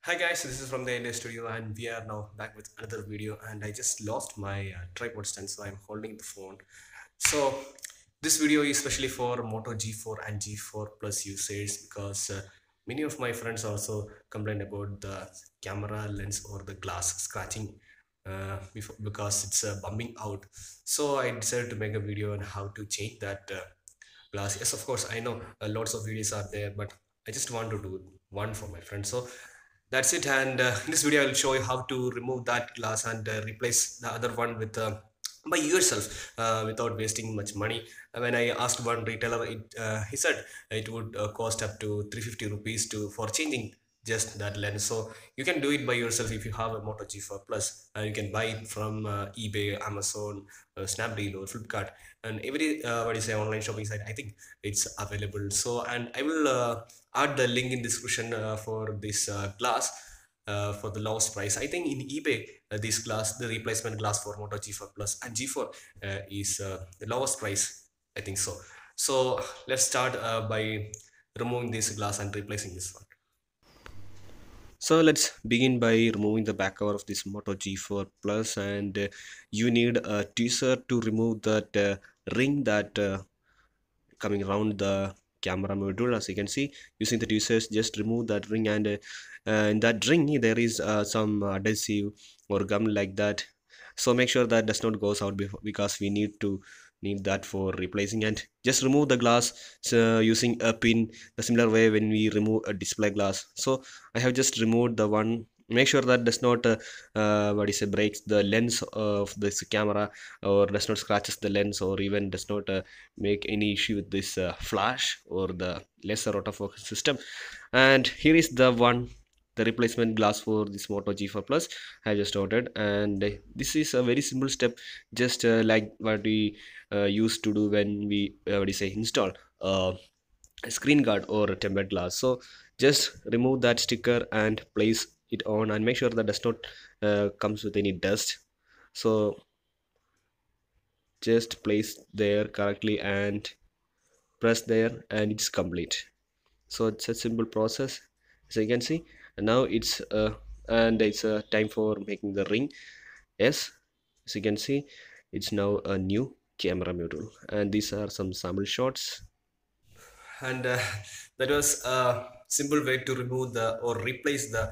Hi guys, this is from the LA studio and we are now back with another video, and I just lost my tripod stand, so I'm holding the phone. So this video is especially for Moto G4 and G4 Plus users because many of my friends also complain about the camera lens or the glass scratching because it's bumping out. So I decided to make a video on how to change that glass. Yes, of course, I know lots of videos are there, but I just want to do one for my friends. So that's it, and in this video I will show you how to remove that glass and replace the other one with by yourself without wasting much money. When I asked one retailer, he said it would cost up to 350 rupees to for changing just that lens. So you can do it by yourself if you have a Moto G4 Plus. You can buy it from eBay, Amazon, Snapdeal, or Flipkart, and every what is say online shopping site. I think it's available. So, and I will add the link in description for this glass for the lowest price. I think in eBay this glass, the replacement glass for Moto G4 Plus and G4 is the lowest price, I think so. So let's start by removing this glass and replacing this one. So let's begin by removing the back cover of this Moto G4 Plus, and you need a tweezer to remove that ring that coming around the camera module. As you can see, using the tweezers, just remove that ring, and in that ring there is some adhesive or gum like that. So make sure that does not goes out before, because we need that for replacing. And just remove the glass using a pin, the similar way when we remove a display glass. So I have just removed the one. Make sure that does not what is it, breaks the lens of this camera, or does not scratches the lens, or even does not make any issue with this flash or the laser autofocus system. And here is the one, the replacement glass for this Moto G4 Plus I just ordered. And this is a very simple step, just like what we used to do when we what do you say, install a screen guard or a tempered glass. So just remove that sticker and place it on, and make sure that does not comes with any dust. So just place there correctly and press there, and it's complete. So it's a simple process, as you can see. And now it's time for making the ring. Yes, as you can see, it's now a new camera module, and these are some sample shots. And that was a simple way to remove the or replace the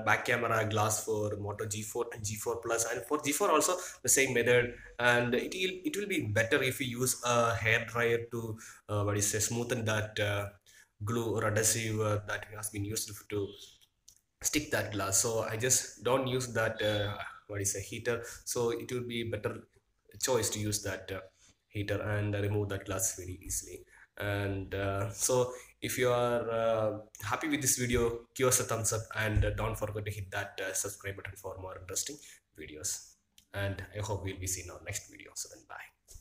back camera glass for Moto G4 and G4 Plus, and for G4 also the same method. And it will be better if you use a hair dryer to what is say, smoothen that glue or adhesive that has been used to stick that glass. So I just don't use that what is a heater, so it will be better choice to use that heater and remove that glass very easily. And so if you are happy with this video, give us a thumbs up, and don't forget to hit that subscribe button for more interesting videos. And I hope we'll be seeing our next video. So then bye.